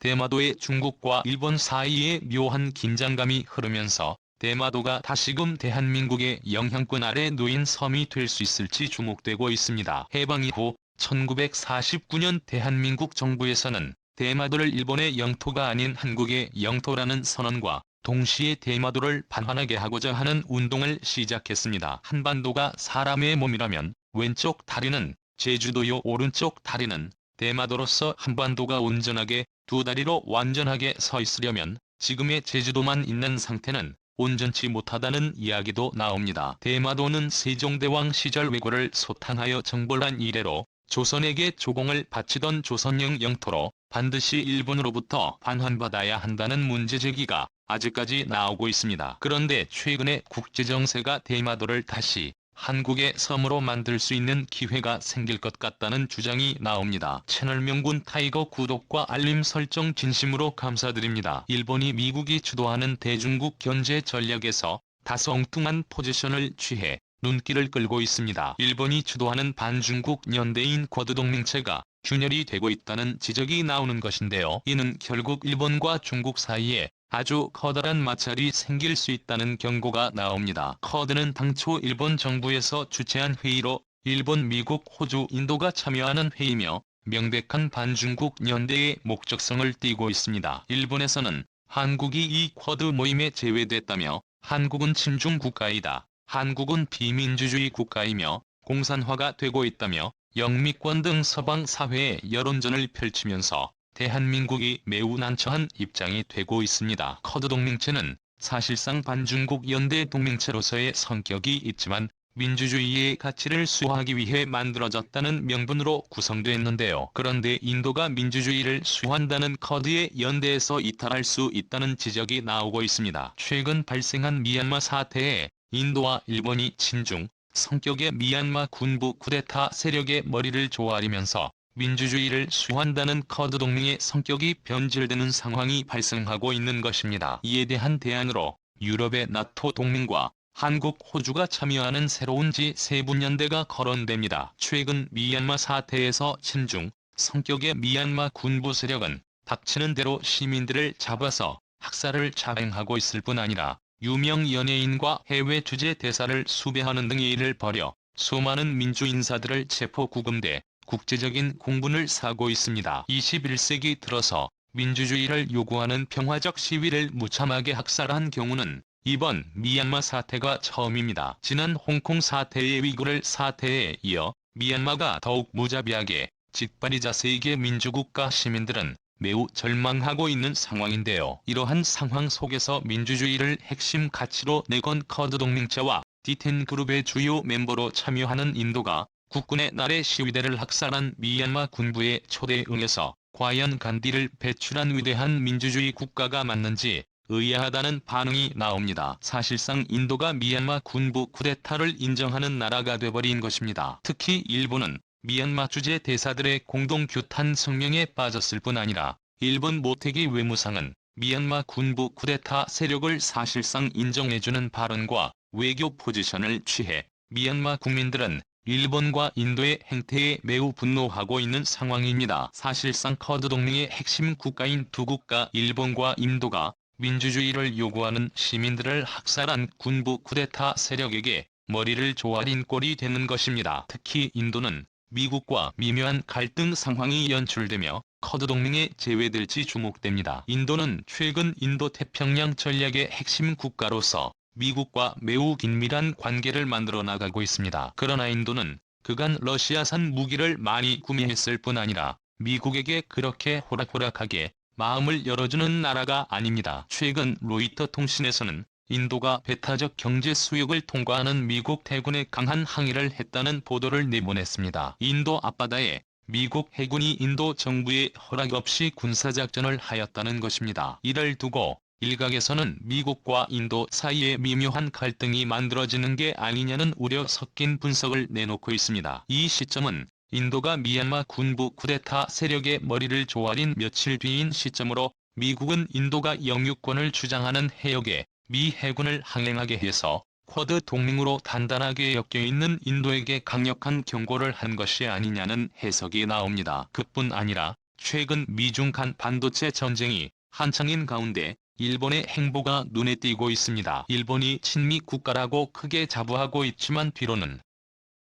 대마도의 중국과 일본 사이에 묘한 긴장감이 흐르면서 대마도가 다시금 대한민국의 영향권 아래 놓인 섬이 될 수 있을지 주목되고 있습니다. 해방 이후 1949년 대한민국 정부에서는 대마도를 일본의 영토가 아닌 한국의 영토라는 선언과 동시에 대마도를 반환하게 하고자 하는 운동을 시작했습니다. 한반도가 사람의 몸이라면 왼쪽 다리는 제주도요, 오른쪽 다리는 대마도로서 한반도가 온전하게 두 다리로 완전하게 서 있으려면 지금의 제주도만 있는 상태는 온전치 못하다는 이야기도 나옵니다. 대마도는 세종대왕 시절 왜구를 소탕하여 정벌한 이래로 조선에게 조공을 바치던 조선령 영토로 반드시 일본으로부터 반환받아야 한다는 문제제기가 아직까지 나오고 있습니다. 그런데 최근에 국제정세가 대마도를 다시 한국의 섬으로 만들 수 있는 기회가 생길 것 같다는 주장이 나옵니다. 채널 명군 타이거 구독과 알림 설정 진심으로 감사드립니다. 일본이 미국이 주도하는 대중국 견제 전략에서 다소 엉뚱한 포지션을 취해 눈길을 끌고 있습니다. 일본이 주도하는 반중국 연대인 쿼드 동맹체가 균열이 되고 있다는 지적이 나오는 것인데요. 이는 결국 일본과 중국 사이에 아주 커다란 마찰이 생길 수 있다는 경고가 나옵니다. 쿼드는 당초 일본 정부에서 주최한 회의로 일본, 미국, 호주, 인도가 참여하는 회의며 명백한 반중국 연대의 목적성을 띠고 있습니다. 일본에서는 한국이 이 쿼드 모임에 제외됐다며 한국은 친중 국가이다, 한국은 비민주주의 국가이며 공산화가 되고 있다며 영미권 등 서방 사회에 여론전을 펼치면서 대한민국이 매우 난처한 입장이 되고 있습니다. 쿼드 동맹체는 사실상 반중국 연대 동맹체로서의 성격이 있지만 민주주의의 가치를 수호하기 위해 만들어졌다는 명분으로 구성됐는데요. 그런데 인도가 민주주의를 수호한다는 쿼드의 연대에서 이탈할 수 있다는 지적이 나오고 있습니다. 최근 발생한 미얀마 사태에 인도와 일본이 친중 성격의 미얀마 군부 쿠데타 세력의 머리를 조아리면서 민주주의를 수호한다는 쿼드 동맹의 성격이 변질되는 상황이 발생하고 있는 것입니다. 이에 대한 대안으로 유럽의 나토 동맹과 한국, 호주가 참여하는 새로운 G7연대가 거론됩니다. 최근 미얀마 사태에서 친중 성격의 미얀마 군부 세력은 닥치는 대로 시민들을 잡아서 학살을 자행하고 있을 뿐 아니라 유명 연예인과 해외 주재 대사를 수배하는 등의 일을 벌여 수많은 민주인사들을 체포 구금돼 국제적인 공분을 사고 있습니다. 21세기 들어서 민주주의를 요구하는 평화적 시위를 무참하게 학살한 경우는 이번 미얀마 사태가 처음입니다. 지난 홍콩 사태의 위구르 사태에 이어 미얀마가 더욱 무자비하게 짓밟이자 세계 민주국가 시민들은 매우 절망하고 있는 상황인데요. 이러한 상황 속에서 민주주의를 핵심 가치로 내건 쿼드 동맹체와 D10 그룹의 주요 멤버로 참여하는 인도가 국군의 나래 시위대를 학살한 미얀마 군부의 초대에 응해서 과연 간디를 배출한 위대한 민주주의 국가가 맞는지 의아하다는 반응이 나옵니다. 사실상 인도가 미얀마 군부 쿠데타를 인정하는 나라가 돼버린 것입니다. 특히 일본은 미얀마 주재 대사들의 공동 규탄 성명에 빠졌을 뿐 아니라 일본 모테기 외무상은 미얀마 군부 쿠데타 세력을 사실상 인정해주는 발언과 외교 포지션을 취해 미얀마 국민들은 일본과 인도의 행태에 매우 분노하고 있는 상황입니다. 사실상 쿼드 동맹의 핵심 국가인 두 국가 일본과 인도가 민주주의를 요구하는 시민들을 학살한 군부 쿠데타 세력에게 머리를 조아린 꼴이 되는 것입니다. 특히 인도는 미국과 미묘한 갈등 상황이 연출되며 쿼드 동맹에 제외될지 주목됩니다. 인도는 최근 인도-태평양 전략의 핵심 국가로서 미국과 매우 긴밀한 관계를 만들어 나가고 있습니다. 그러나 인도는 그간 러시아산 무기를 많이 구매했을 뿐 아니라 미국에게 그렇게 호락호락하게 마음을 열어주는 나라가 아닙니다. 최근 로이터 통신에서는 인도가 배타적 경제 수역을 통과하는 미국 해군에 강한 항의를 했다는 보도를 내보냈습니다. 인도 앞바다에 미국 해군이 인도 정부의 허락 없이 군사작전을 하였다는 것입니다. 이를 두고 일각에서는 미국과 인도 사이에 미묘한 갈등이 만들어지는 게 아니냐는 우려 섞인 분석을 내놓고 있습니다. 이 시점은 인도가 미얀마 군부 쿠데타 세력의 머리를 조아린 며칠 뒤인 시점으로 미국은 인도가 영유권을 주장하는 해역에 미 해군을 항행하게 해서 쿼드 동맹으로 단단하게 엮여있는 인도에게 강력한 경고를 한 것이 아니냐는 해석이 나옵니다. 그뿐 아니라 최근 미중 간 반도체 전쟁이 한창인 가운데 일본의 행보가 눈에 띄고 있습니다. 일본이 친미 국가라고 크게 자부하고 있지만 뒤로는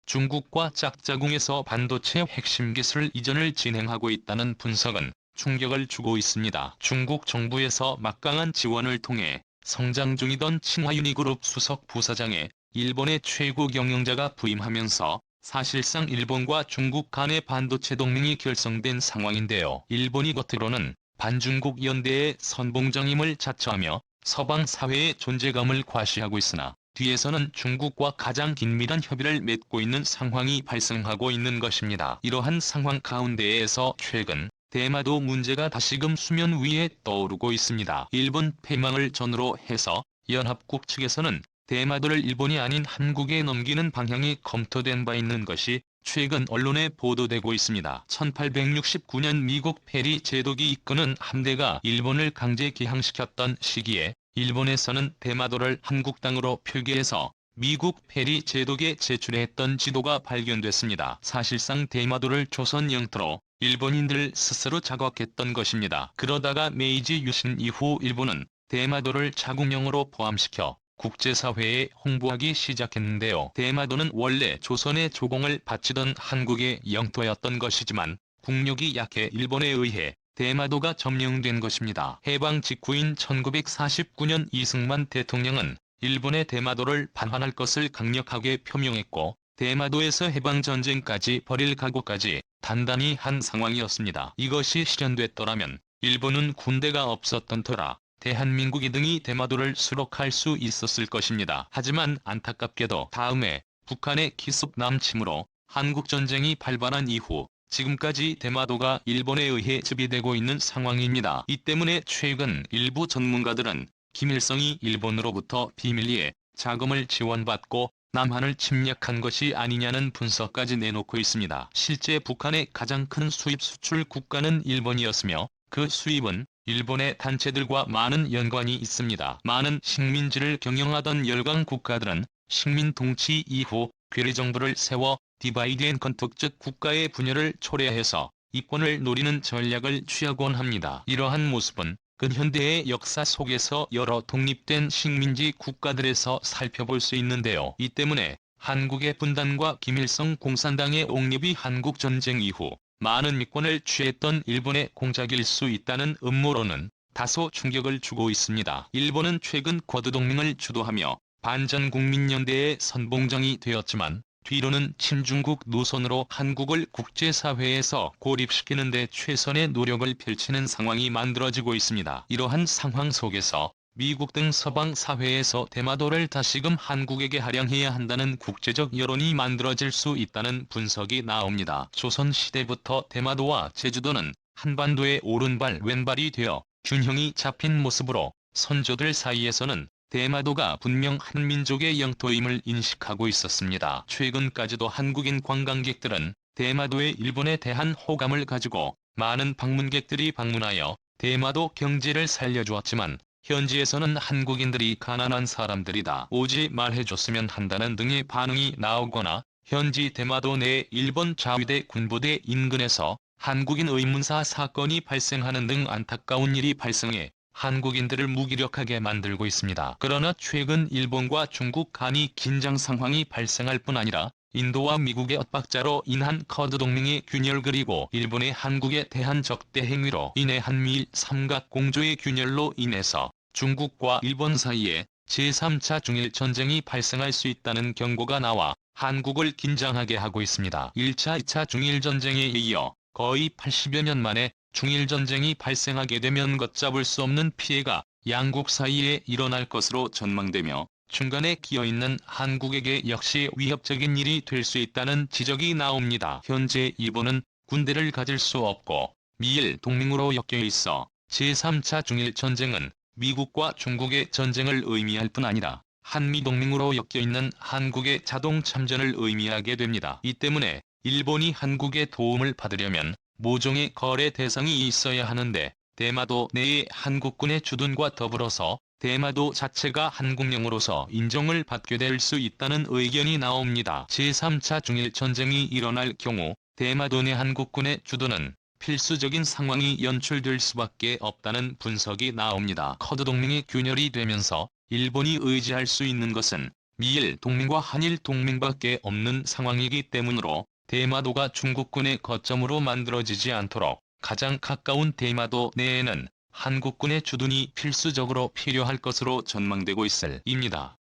중국과 짝짝꿍에서 반도체 핵심 기술 이전을 진행하고 있다는 분석은 충격을 주고 있습니다. 중국 정부에서 막강한 지원을 통해 성장 중이던 칭화유니그룹 수석 부사장에 일본의 최고 경영자가 부임하면서 사실상 일본과 중국 간의 반도체 동맹이 결성된 상황인데요. 일본이 겉으로는 반중국 연대의 선봉장임을 자처하며 서방 사회의 존재감을 과시하고 있으나 뒤에서는 중국과 가장 긴밀한 협의를 맺고 있는 상황이 발생하고 있는 것입니다. 이러한 상황 가운데에서 최근 대마도 문제가 다시금 수면 위에 떠오르고 있습니다. 일본 패망을 전후로 해서 연합국 측에서는 대마도를 일본이 아닌 한국에 넘기는 방향이 검토된 바 있는 것이 최근 언론에 보도되고 있습니다. 1869년 미국 페리 제독이 이끄는 함대가 일본을 강제 기항시켰던 시기에 일본에서는 대마도를 한국 땅으로 표기해서 미국 페리 제독에 제출했던 지도가 발견됐습니다. 사실상 대마도를 조선 영토로 일본인들 스스로 자각했던 것입니다. 그러다가 메이지 유신 이후 일본은 대마도를 자국령으로 포함시켜 국제사회에 홍보하기 시작했는데요. 대마도는 원래 조선의 조공을 바치던 한국의 영토였던 것이지만 국력이 약해 일본에 의해 대마도가 점령된 것입니다. 해방 직후인 1949년 이승만 대통령은 일본의 대마도를 반환할 것을 강력하게 표명했고 대마도에서 해방전쟁까지 벌일 각오까지 단단히 한 상황이었습니다. 이것이 실현됐더라면 일본은 군대가 없었던 터라 대한민국 2등이 대마도를 수록할 수 있었을 것입니다. 하지만 안타깝게도 다음해 북한의 기습 남침으로 한국전쟁이 발발한 이후 지금까지 대마도가 일본에 의해 지배되고 있는 상황입니다. 이 때문에 최근 일부 전문가들은 김일성이 일본으로부터 비밀리에 자금을 지원받고 남한을 침략한 것이 아니냐는 분석까지 내놓고 있습니다. 실제 북한의 가장 큰 수입 수출 국가는 일본이었으며 그 수입은 일본의 단체들과 많은 연관이 있습니다. 많은 식민지를 경영하던 열강 국가들은 식민 통치 이후 괴뢰정부를 세워 디바이드 앤 컨터 즉 국가의 분열을 초래해서 이권을 노리는 전략을 취하곤 합니다. 이러한 모습은 근현대의 역사 속에서 여러 독립된 식민지 국가들에서 살펴볼 수 있는데요. 이 때문에 한국의 분단과 김일성 공산당의 옹립이 한국전쟁 이후 많은 미권을 취했던 일본의 공작일 수 있다는 음모론은 다소 충격을 주고 있습니다. 일본은 최근 쿼드 동맹을 주도하며 반전국민연대의 선봉장이 되었지만 뒤로는 친중국 노선으로 한국을 국제사회에서 고립시키는 데 최선의 노력을 펼치는 상황이 만들어지고 있습니다. 이러한 상황 속에서 미국 등 서방 사회에서 대마도를 다시금 한국에게 할양해야 한다는 국제적 여론이 만들어질 수 있다는 분석이 나옵니다. 조선시대부터 대마도와 제주도는 한반도의 오른발 왼발이 되어 균형이 잡힌 모습으로 선조들 사이에서는 대마도가 분명 한민족의 영토임을 인식하고 있었습니다. 최근까지도 한국인 관광객들은 대마도의 일본에 대한 호감을 가지고 많은 방문객들이 방문하여 대마도 경제를 살려주었지만 현지에서는 한국인들이 가난한 사람들이다. 오지 말해줬으면 한다는 등의 반응이 나오거나 현지 대마도 내 일본 자위대 군부대 인근에서 한국인 의문사 사건이 발생하는 등 안타까운 일이 발생해 한국인들을 무기력하게 만들고 있습니다. 그러나 최근 일본과 중국 간이 긴장 상황이 발생할 뿐 아니라 인도와 미국의 엇박자로 인한 쿼드 동맹의 균열 그리고 일본의 한국에 대한 적대 행위로 인해 한미일 삼각공조의 균열로 인해서 중국과 일본 사이에 제3차 중일전쟁이 발생할 수 있다는 경고가 나와 한국을 긴장하게 하고 있습니다. 1차, 2차 중일전쟁에 이어 거의 80여 년 만에 중일전쟁이 발생하게 되면 걷잡을 수 없는 피해가 양국 사이에 일어날 것으로 전망되며 중간에 끼어있는 한국에게 역시 위협적인 일이 될 수 있다는 지적이 나옵니다. 현재 일본은 군대를 가질 수 없고 미일 동맹으로 엮여 있어 제3차 중일전쟁은 미국과 중국의 전쟁을 의미할 뿐 아니라 한미동맹으로 엮여 있는 한국의 자동 참전을 의미하게 됩니다. 이 때문에 일본이 한국의 도움을 받으려면 모종의 거래 대상이 있어야 하는데 대마도 내의 한국군의 주둔과 더불어서 대마도 자체가 한국령으로서 인정을 받게 될 수 있다는 의견이 나옵니다. 제3차 중일전쟁이 일어날 경우 대마도 내 한국군의 주둔은 필수적인 상황이 연출될 수밖에 없다는 분석이 나옵니다. 커드 동맹이 균열이 되면서 일본이 의지할 수 있는 것은 미일 동맹과 한일 동맹밖에 없는 상황이기 때문으로 대마도가 중국군의 거점으로 만들어지지 않도록 가장 가까운 대마도 내에는 한국군의 주둔이 필수적으로 필요할 것으로 전망되고 있습니다.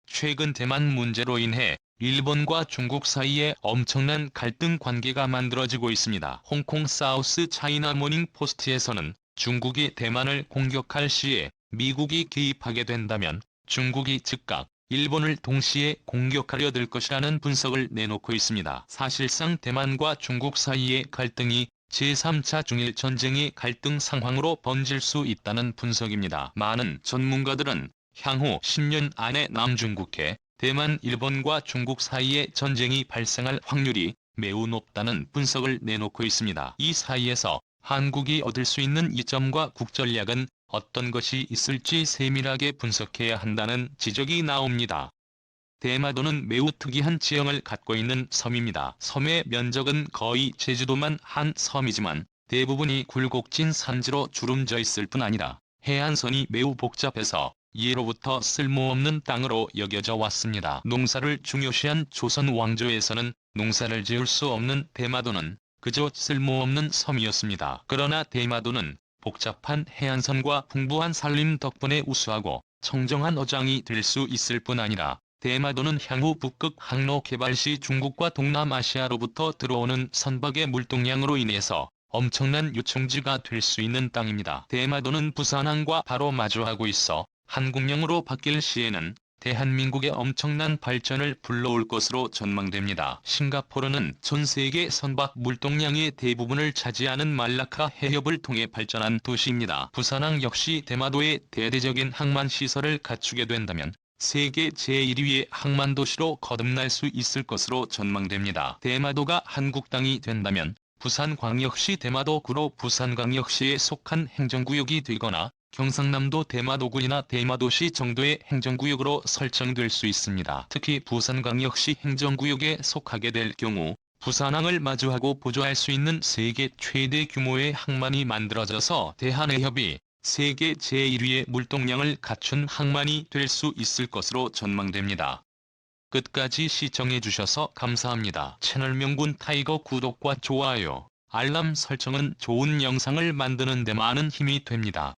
최근 대만 문제로 인해 일본과 중국 사이에 엄청난 갈등 관계가 만들어지고 있습니다. 홍콩 사우스 차이나 모닝 포스트에서는 중국이 대만을 공격할 시에 미국이 개입하게 된다면 중국이 즉각 일본을 동시에 공격하려 들 것이라는 분석을 내놓고 있습니다. 사실상 대만과 중국 사이의 갈등이 제3차 중일 전쟁의 갈등 상황으로 번질 수 있다는 분석입니다. 많은 전문가들은 향후 10년 안에 남중국해, 대만, 일본과 중국 사이에 전쟁이 발생할 확률이 매우 높다는 분석을 내놓고 있습니다. 이 사이에서 한국이 얻을 수 있는 이점과 국전략은 어떤 것이 있을지 세밀하게 분석해야 한다는 지적이 나옵니다. 대마도는 매우 특이한 지형을 갖고 있는 섬입니다. 섬의 면적은 거의 제주도만 한 섬이지만 대부분이 굴곡진 산지로 주름져 있을 뿐 아니라 해안선이 매우 복잡해서 예로부터 쓸모없는 땅으로 여겨져 왔습니다. 농사를 중요시한 조선 왕조에서는 농사를 지을 수 없는 대마도는 그저 쓸모없는 섬이었습니다. 그러나 대마도는 복잡한 해안선과 풍부한 산림 덕분에 우수하고 청정한 어장이 될 수 있을 뿐 아니라 대마도는 향후 북극 항로 개발 시 중국과 동남아시아로부터 들어오는 선박의 물동량으로 인해서 엄청난 유통지가 될 수 있는 땅입니다. 대마도는 부산항과 바로 마주하고 있어 한국령으로 바뀔 시에는 대한민국의 엄청난 발전을 불러올 것으로 전망됩니다. 싱가포르는 전 세계 선박 물동량의 대부분을 차지하는 말라카 해협을 통해 발전한 도시입니다. 부산항 역시 대마도에 대대적인 항만 시설을 갖추게 된다면 세계 제1위의 항만 도시로 거듭날 수 있을 것으로 전망됩니다. 대마도가 한국 땅이 된다면 부산광역시 대마도구로 부산광역시에 속한 행정구역이 되거나 경상남도 대마도군이나 대마도시 정도의 행정구역으로 설정될 수 있습니다. 특히 부산광역시 행정구역에 속하게 될 경우 부산항을 마주하고 보조할 수 있는 세계 최대 규모의 항만이 만들어져서 대한해협이 세계 제1위의 물동량을 갖춘 항만이 될 수 있을 것으로 전망됩니다. 끝까지 시청해주셔서 감사합니다. 채널 명군 타이거 구독과 좋아요, 알람 설정은 좋은 영상을 만드는 데 많은 힘이 됩니다.